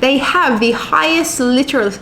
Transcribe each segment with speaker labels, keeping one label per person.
Speaker 1: they have the highest literacy.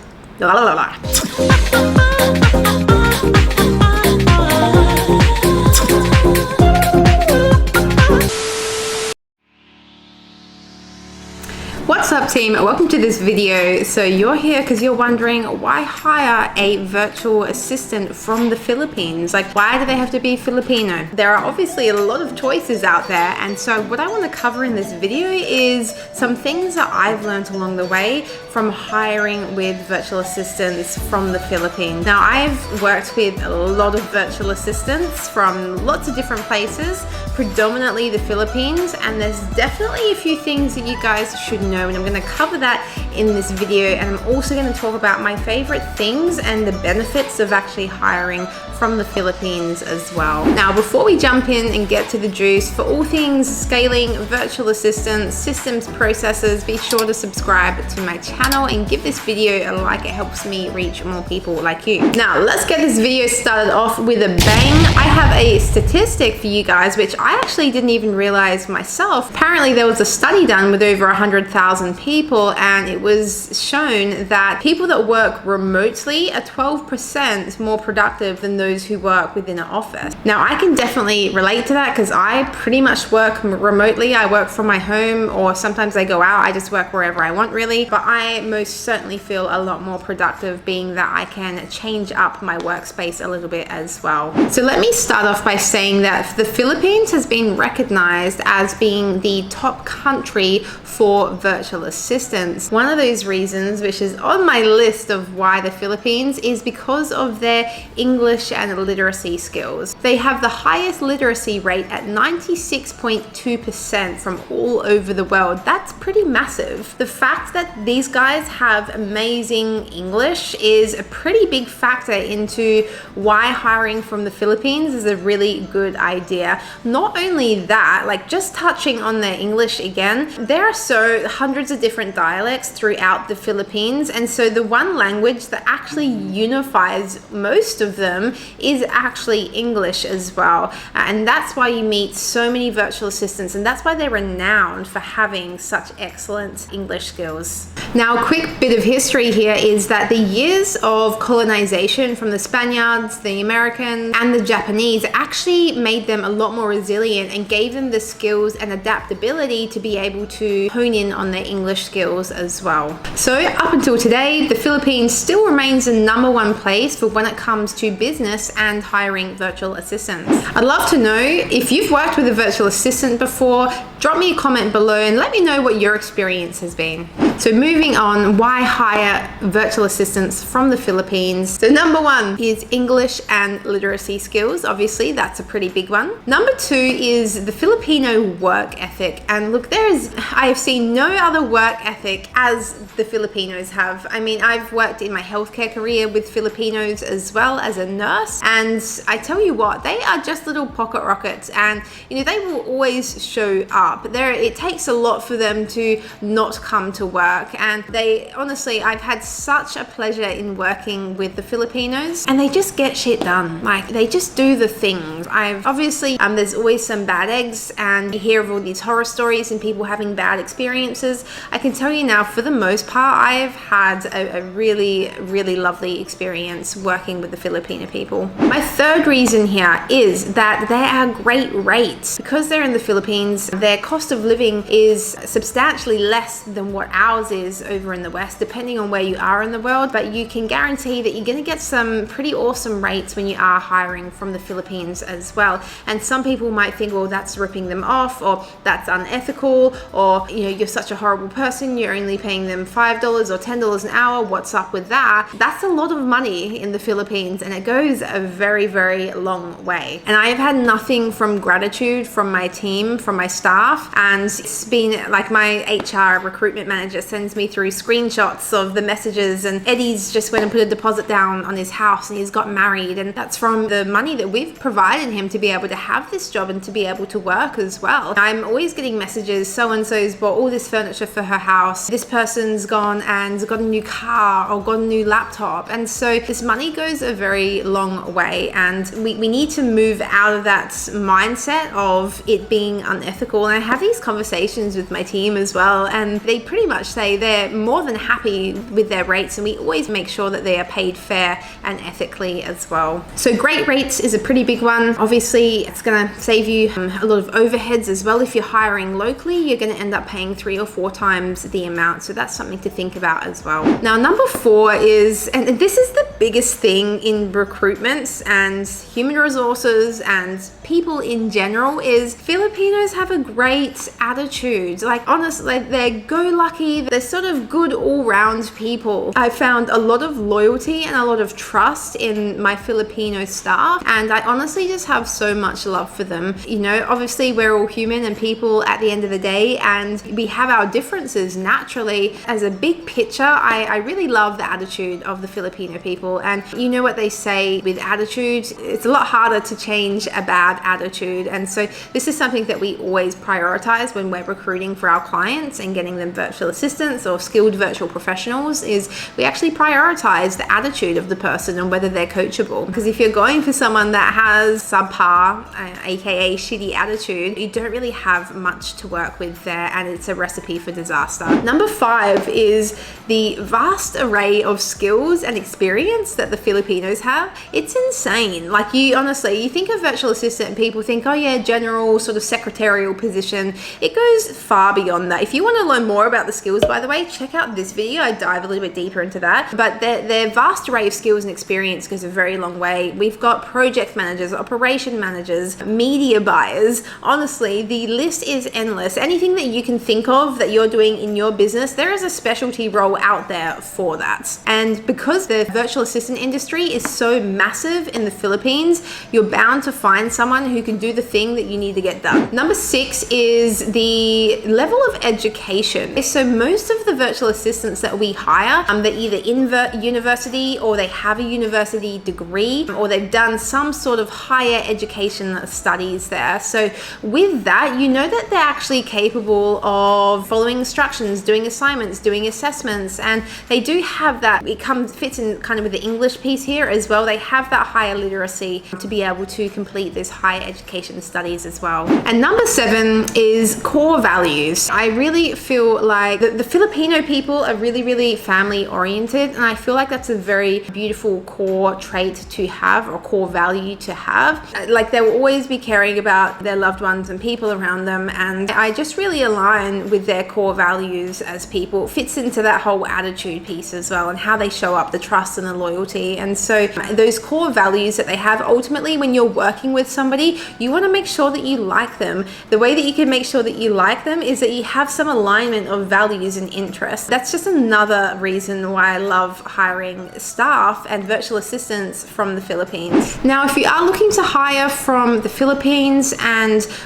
Speaker 1: What's up, team? Welcome to this video. So you're here because you're wondering, why hire a virtual assistant from the Philippines? Like, why do they have to be Filipino? There are obviously a lot of choices out there, and so what I want to cover in this video is some things that I've learned along the way from hiring with virtual assistants from the Philippines. Now, I've worked with a lot of virtual assistants from lots of different places, predominantly the Philippines, and there's definitely a few things that you guys should know, and I'm going to cover that in this video. And I'm also going to talk about my favorite things and the benefits of actually hiring from the Philippines as well. Now, before we jump in and get to the juice, for all things scaling, virtual assistants, systems, processes, be sure to subscribe to my channel and give this video a like. It helps me reach more people like you. Now, let's get this video started off with a bang. I have a statistic for you guys, which I actually didn't even realize myself. Apparently, there was a study done with over 100,000 people, and it was shown that people that work remotely are 12% more productive than those who work within an office. Now, I can definitely relate to that because I pretty much work remotely. I work from my home, or sometimes I go out. I just work wherever I want, really. But I most certainly feel a lot more productive, being that I can change up my workspace a little bit as well. So let me start off by saying that the Philippines has been recognized as being the top country for virtual assistants. One of those reasons, which is on my list of why the Philippines, is because of their English and literacy skills. They have the highest literacy rate at 96.2% from all over the world. That's pretty massive. The fact that these guys have amazing English is a pretty big factor into why hiring from the Philippines is a really good idea. Not only that, like, just touching on their English again, there are so hundreds of different dialects throughout the Philippines, and so the one language that actually unifies most of them is actually English as well. And that's why you meet so many virtual assistants, and that's why they're renowned for having such excellent English skills. Now, a quick bit of history here is that the years of colonization from the Spaniards, the Americans, and the Japanese actually made them a lot more resilient and gave them the skills and adaptability to be able to hone in on their English skills as well. So up until today, the Philippines still remains the #1 place for when it comes to business and hiring virtual assistants. I'd love to know if you've worked with a virtual assistant before. Drop me a comment below and let me know what your experience has been. So moving on, why hire virtual assistants from the Philippines? So #1 is English and literacy skills. Obviously, that's a pretty big one. #2 is the Filipino work ethic. And look, I have seen no other work ethic as the Filipinos have. I mean, I've worked in my healthcare career with Filipinos as well as a nurse, and I tell you what, they are just little pocket rockets, and you know, they will always show up. It takes a lot for them to not come to work, and they honestly, I've had such a pleasure in working with the Filipinos, and they just get shit done. Like, they just do the things. There's always some bad eggs, and you hear of all these horror stories and people having bad experiences. I can tell you now, for the most part, I've had a really, really lovely experience working with the Filipino people. My third reason here is that there are great rates. Because they're in the Philippines, their cost of living is substantially less than what ours is over in the West, depending on where you are in the world. But you can guarantee that you're going to get some pretty awesome rates when you are hiring from the Philippines as well. And some people might think, well, that's ripping them off, or that's unethical, or you know, you're such a horrible person, you're only paying them $5 or $10 an hour. What's up with that? That's a lot of money in the Philippines, and it goes a very, very long way. And I have had nothing from gratitude from my team, from my staff, and it's been like my HR recruitment manager sends me through screenshots of the messages, and Eddie's just went and put a deposit down on his house and he's got married, and that's from the money that we've provided him to be able to have this job and to be able to work as well. I'm always getting messages, so and so's bought all this furniture for her house, this person's gone and got a new car or got a new laptop, and so this money goes a very long way, and we need to move out of that mindset of it being unethical. And I have these conversations with my team as well, and they pretty much say they're more than happy with their rates, and we always make sure that they are paid fair and ethically as well. So great rates is a pretty big one. Obviously, it's going to save you a lot of overheads as well. If you're hiring locally, you're going to end up paying 3 or 4 times the amount. So that's something to think about as well. Now, number 4 is, and this is the biggest thing in recruitment and human resources and people in general, is Filipinos have a great attitude. Like, honestly, they're go-lucky. They're sort of good all-round people. I found a lot of loyalty and a lot of trust in my Filipino staff, and I honestly just have so much love for them. You know, obviously we're all human and people at the end of the day, and we have our differences naturally. As a big picture, I really love the attitude of the Filipino people, and you know what they say with attitude, it's a lot harder to change a bad attitude. And so this is something that we always prioritize when we're recruiting for our clients and getting them virtual assistants or skilled virtual professionals, is we actually prioritize the attitude of the person and whether they're coachable. Because if you're going for someone that has subpar, aka shitty attitude, you don't really have much to work with there, and it's a recipe for disaster. Number 5 is the vast array of skills and experience that the Filipinos have. It's insane. Like, you honestly, you think of virtual assistant and people think, oh yeah, general sort of secretarial position. It goes far beyond that. If you want to learn more about the skills, by the way, check out this video. I dive a little bit deeper into that. But their vast array of skills and experience goes a very long way. We've got project managers, operation managers, media buyers. Honestly, the list is endless. Anything that you can think of that you're doing in your business, there is a specialty role out there for that. And because the virtual assistant industry is so massive in the Philippines, you're bound to find someone who can do the thing that you need to get done. Number 6 is the level of education. So most of the virtual assistants that we hire, they're either in university, or they have a university degree, or they've done some sort of higher education studies there. So with that, you know that they're actually capable of following instructions, doing assignments, doing assessments, and they do have that. It fits in kind of with the English piece here as well. They have that higher literacy to be able to complete this higher education studies as well. And number 7 is core values. I really feel like the Filipino people are really, really family oriented, and I feel like that's a very beautiful core trait to have, or core value to have. Like, they will always be caring about their loved ones and people around them, and I just really align with their core values as people. It fits into that whole attitude piece as well, and how they show up, the trust and the loyalty. And so those core values that they have, ultimately when you're working with somebody, you want to make sure that you like them. The way that you can make sure that you like them is that you have some alignment of values and interests. That's just another reason why I love hiring staff and virtual assistants from the Philippines. Now, if you are looking to hire from the Philippines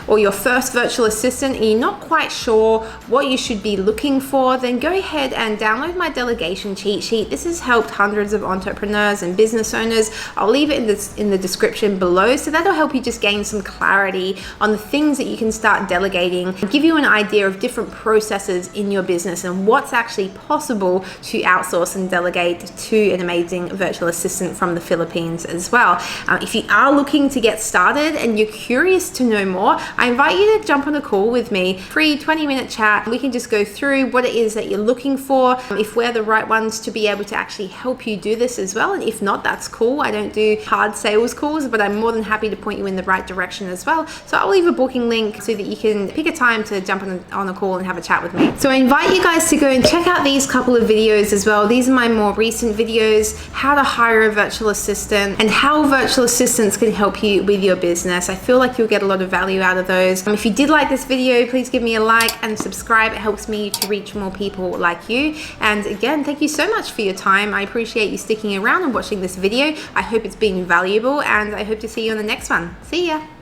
Speaker 1: or your first virtual assistant and you're not quite sure what you should be looking for, then go ahead and download my delegation cheat sheet. This has helped hundreds of entrepreneurs and business owners. I'll leave it in the description below, so that'll help you just gain some clarity on the things that you can start delegating, and give you an idea of different processes in your business and what's actually possible to outsource and delegate to an amazing virtual assistant from the Philippines as well. If you are looking to get started and you're curious to know more, I invite you to jump on a call with me, free 20-minute chat. We can just go through what it is that you're looking for, if we're the right ones to be able to actually help you do this as well. And if not, that's cool. I don't do hard sales calls, but I'm more than happy to point you in the right direction as well. So I'll leave a booking link so that you can pick a time to jump on a call and have a chat with me. So I invite you guys to go and check out these couple of videos as well. These are my more recent videos, how to hire a virtual assistant and how virtual assistants can help you with your business. I feel like you'll get a lot of value out of those. If you did like this video, please give me a like and subscribe. It helps me to reach more people like you. And again, thank you so much for your time. I appreciate you sticking around and watching this video. I hope it's been valuable, and I hope to see you on the next one. See ya.